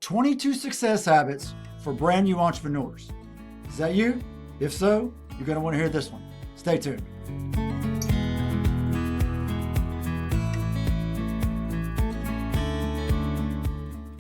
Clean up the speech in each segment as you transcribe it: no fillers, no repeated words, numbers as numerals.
22 success habits for brand new entrepreneurs. Is that you? If so, you're going to want to hear this one. Stay tuned.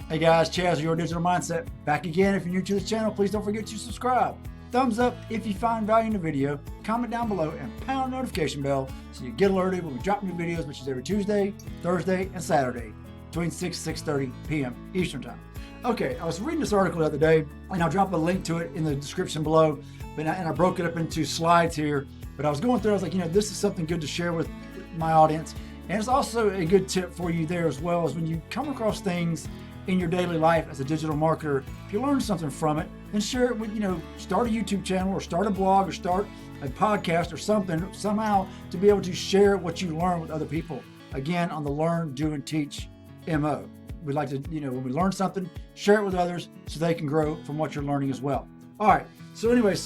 Hey guys, Chaz, Your Digital Mindset, back again. If you're new to this channel, please don't forget to subscribe. Thumbs up if you find value in the video, comment down below, and pound the notification bell so you get alerted when we drop new videos, which is every Tuesday, Thursday, and Saturday between 6 and 6:30 p.m. Eastern Time. Okay, I was reading this article the other day, and I'll drop a link to it in the description below, and I broke it up into slides here, but I was going through, I was like, this is something good to share with my audience, and it's also a good tip for you there as well, as when you come across things in your daily life as a digital marketer, if you learn something from it, then share it with, start a YouTube channel or start a blog or start a podcast or something, somehow to be able to share what you learn with other people. Again, on the learn, do, and teach MO. We like to, when we learn something, share it with others so they can grow from what you're learning as well. All right, so anyway,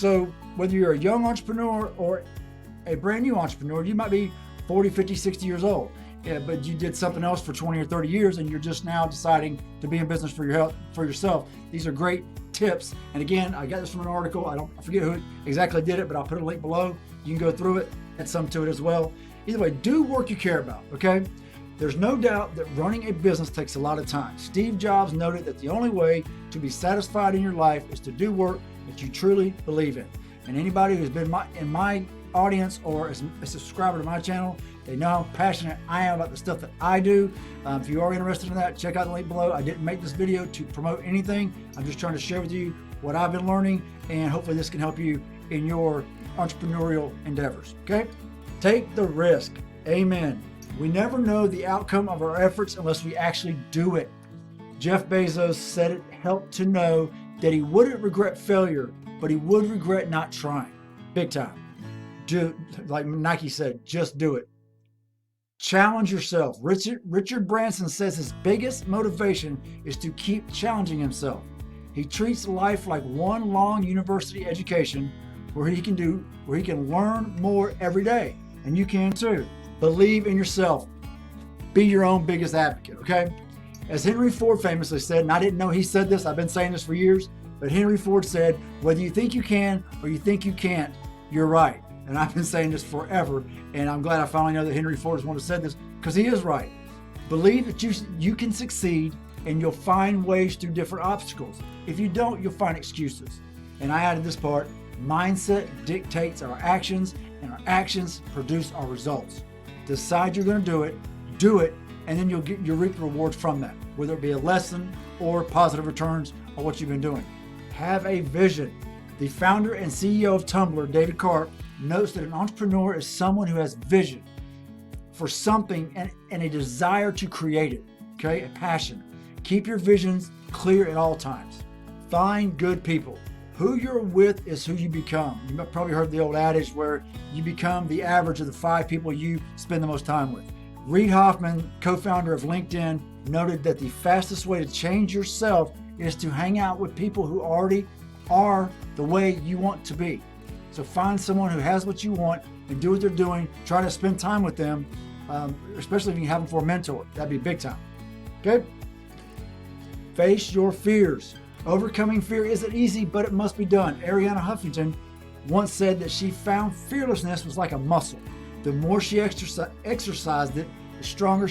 whether you're a young entrepreneur or a brand new entrepreneur, you might be 40, 50, 60 years old. Yeah, but you did something else for 20 or 30 years and you're just now deciding to be in business for yourself. These are great tips. And again, I got this from an article. I forget who exactly did it, but I'll put a link below. You can go through it, add some to it as well. Either way, do work you care about, okay? There's no doubt that running a business takes a lot of time. Steve Jobs noted that the only way to be satisfied in your life is to do work that you truly believe in. And anybody who's been in my audience or as a subscriber to my channel, they know how passionate I am about the stuff that I do. If you are interested in that, check out the link below. I didn't make this video to promote anything. I'm just trying to share with you what I've been learning, and hopefully this can help you in your entrepreneurial endeavors, okay? Take the risk. Amen. We never know the outcome of our efforts unless we actually do it. Jeff Bezos said it helped to know that he wouldn't regret failure, but he would regret not trying. Big time. Like Nike said, just do it. Challenge yourself. Richard Branson says his biggest motivation is to keep challenging himself. He treats life like one long university education where he can learn more every day. And you can too. Believe in yourself. Be your own biggest advocate, okay? As Henry Ford famously said, and I didn't know he said this, I've been saying this for years, but Henry Ford said, whether you think you can or you think you can't, you're right. And I've been saying this forever, and I'm glad I finally know that Henry Ford is one who said this, because he is right. Believe that you can succeed, and you'll find ways through different obstacles. If you don't, you'll find excuses. And I added this part, mindset dictates our actions, and our actions produce our results. Decide you're going to do it, and then you'll reap the rewards from that, whether it be a lesson or positive returns on what you've been doing. Have a vision. The founder and CEO of Tumblr, David Karp, notes that an entrepreneur is someone who has vision for something and a desire to create it, okay? A passion. Keep your visions clear at all times. Find good people. Who you're with is who you become. You've probably heard the old adage where you become the average of the 5 people you spend the most time with. Reid Hoffman, co-founder of LinkedIn, noted that the fastest way to change yourself is to hang out with people who already are the way you want to be. So find someone who has what you want and do what they're doing. Try to spend time with them, especially if you have them for a mentor. That'd be big time, okay? Face your fears. Overcoming fear isn't easy, but it must be done. Arianna Huffington once said that she found fearlessness was like a muscle. The more she exercised it, the stronger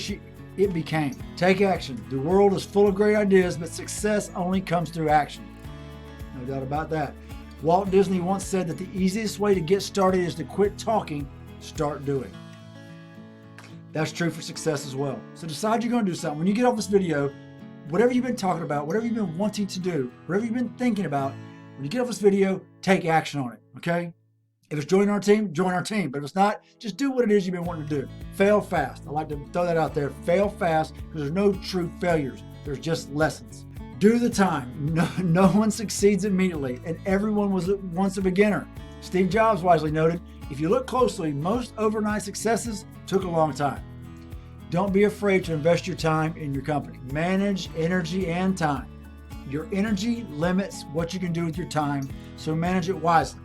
it became. Take action. The world is full of great ideas, but success only comes through action. No doubt about that. Walt Disney once said that the easiest way to get started is to quit talking, start doing. That's true for success as well. So decide you're going to do something. When you get off this video, whatever you've been talking about, whatever you've been wanting to do, whatever you've been thinking about, when you get off this video, take action on it, okay? If it's join our team, join our team. But if it's not, just do what it is you've been wanting to do. Fail fast. I like to throw that out there. Fail fast, because there's no true failures. There's just lessons. Do the time. No one succeeds immediately, and everyone was once a beginner. Steve Jobs wisely noted, if you look closely, most overnight successes took a long time. Don't be afraid to invest your time in your company. Manage energy and time. Your energy limits what you can do with your time, so manage it wisely.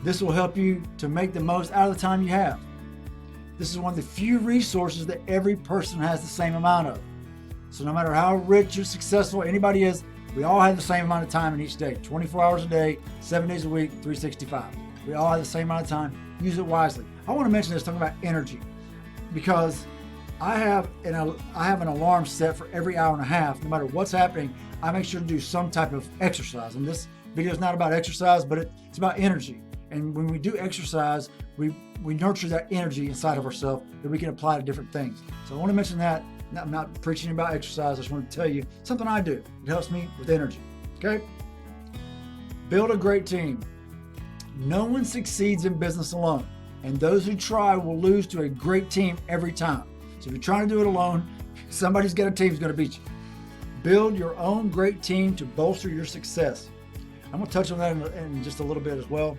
This will help you to make the most out of the time you have. This is one of the few resources that every person has the same amount of. So no matter how rich or successful anybody is, we all have the same amount of time in each day, 24 hours a day, 7 days a week, 365. We all have the same amount of time. Use it wisely. I want to mention this, talking about energy, because I have an alarm set for every hour and a half. No matter what's happening, I make sure to do some type of exercise. And this video is not about exercise, but it's about energy. And when we do exercise, we nurture that energy inside of ourselves that we can apply to different things. So I want to mention that. I'm not preaching about exercise. I just want to tell you something I do. It helps me with energy. Okay? Build a great team. No one succeeds in business alone, and those who try will lose to a great team every time. So if you're trying to do it alone, somebody's got a team who's going to beat you. Build your own great team to bolster your success. I'm going to touch on that in just a little bit as well.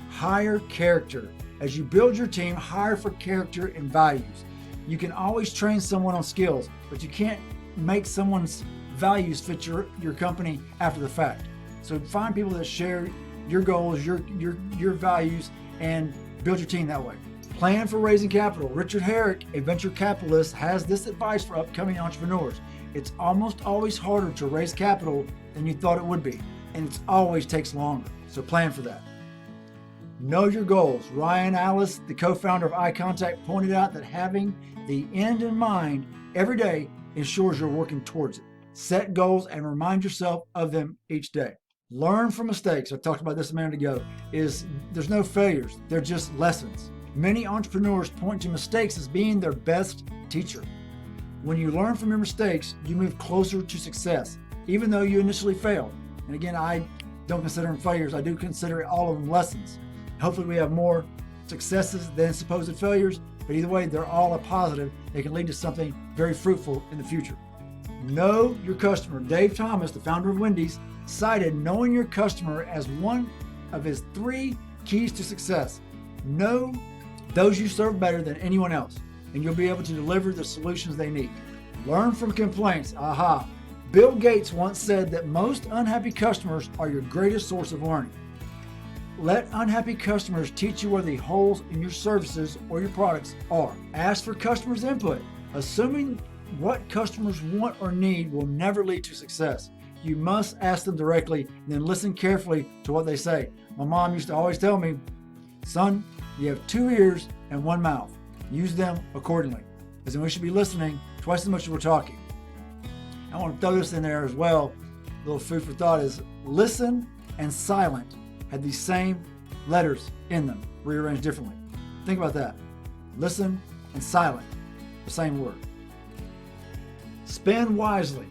Hire character. As you build your team, hire for character and values. You can always train someone on skills, but you can't make someone's values fit your company after the fact. So find people that share your goals, your values, and build your team that way. Plan for raising capital. Richard Herrick, a venture capitalist, has this advice for upcoming entrepreneurs. It's almost always harder to raise capital than you thought it would be, and it always takes longer. So plan for that. Know your goals. Ryan Alice, the co-founder of Eye Contact, pointed out that having the end in mind every day ensures you're working towards it. Set goals and remind yourself of them each day. Learn from mistakes. I talked about this a minute ago. There's no failures. They're just lessons. Many entrepreneurs point to mistakes as being their best teacher. When you learn from your mistakes, you move closer to success, even though you initially failed. And again, I don't consider them failures. I do consider all of them lessons. Hopefully we have more successes than supposed failures, but either way, they're all a positive. They can lead to something very fruitful in the future. Know your customer. Dave Thomas, the founder of Wendy's, cited knowing your customer as one of his 3 keys to success. Know those you serve better than anyone else, and you'll be able to deliver the solutions they need. Learn from complaints. Aha. Bill Gates once said that most unhappy customers are your greatest source of learning. Let unhappy customers teach you where the holes in your services or your products are. Ask for customers' input. Assuming what customers want or need will never lead to success. You must ask them directly and then listen carefully to what they say. My mom used to always tell me, son, you have 2 ears and 1 mouth. Use them accordingly. As in, we should be listening twice as much as we're talking. I want to throw this in there as well. A little food for thought is listen and silent had these same letters in them, rearranged differently. Think about that. Listen and silent, the same word. Spend wisely.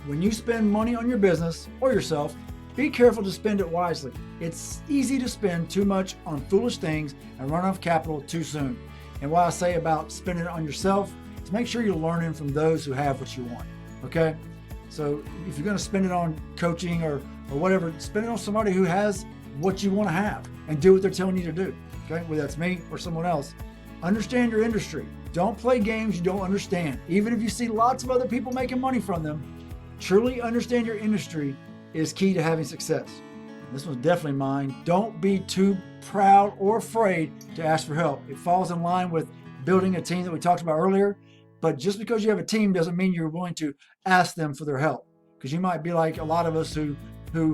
When you spend money on your business or yourself, be careful to spend it wisely. It's easy to spend too much on foolish things and run out of capital too soon. And what I say about spending it on yourself is make sure you're learning from those who have what you want. Okay? So if you're going to spend it on coaching or whatever, spend it on somebody who has what you want to have and do what they're telling you to do. Okay? Whether that's me or someone else. Understand your industry. Don't play games you don't understand. Even if you see lots of other people making money from them, truly understand your industry is key to having success. This was definitely mine. Don't be too proud or afraid to ask for help. It falls in line with building a team that we talked about earlier. But just because you have a team doesn't mean you're willing to ask them for their help. Because you might be like a lot of us who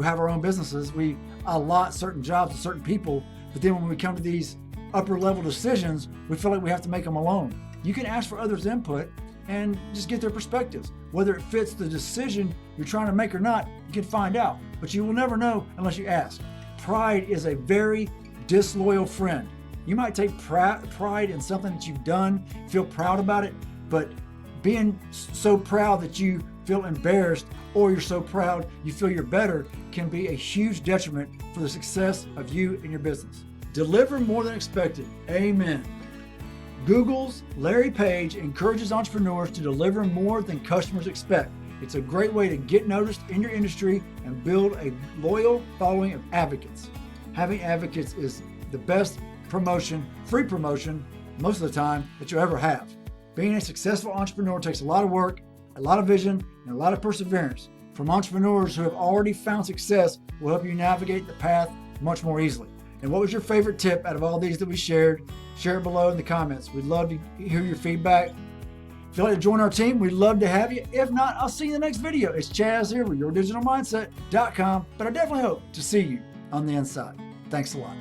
have our own businesses. We allot certain jobs to certain people, but then when we come to these upper level decisions, we feel like we have to make them alone. You can ask for others' input and just get their perspectives. Whether it fits the decision you're trying to make or not, you can find out, but you will never know unless you ask. Pride is a very disloyal friend. You might take pride in something that you've done, feel proud about it, but being so proud that you feel embarrassed or you're so proud you feel you're better can be a huge detriment for the success of you and your business. Deliver more than expected. Amen. Google's Larry Page encourages entrepreneurs to deliver more than customers expect. It's a great way to get noticed in your industry and build a loyal following of advocates. Having advocates is the best promotion, free promotion, most of the time, that you'll ever have. Being a successful entrepreneur takes a lot of work, a lot of vision, and a lot of perseverance. From entrepreneurs who have already found success will help you navigate the path much more easily. And what was your favorite tip out of all these that we shared? Share it below in the comments. We'd love to hear your feedback. If you'd like to join our team, we'd love to have you. If not, I'll see you in the next video. It's Chaz here with YourDigitalMindset.com, but I definitely hope to see you on the inside. Thanks a lot.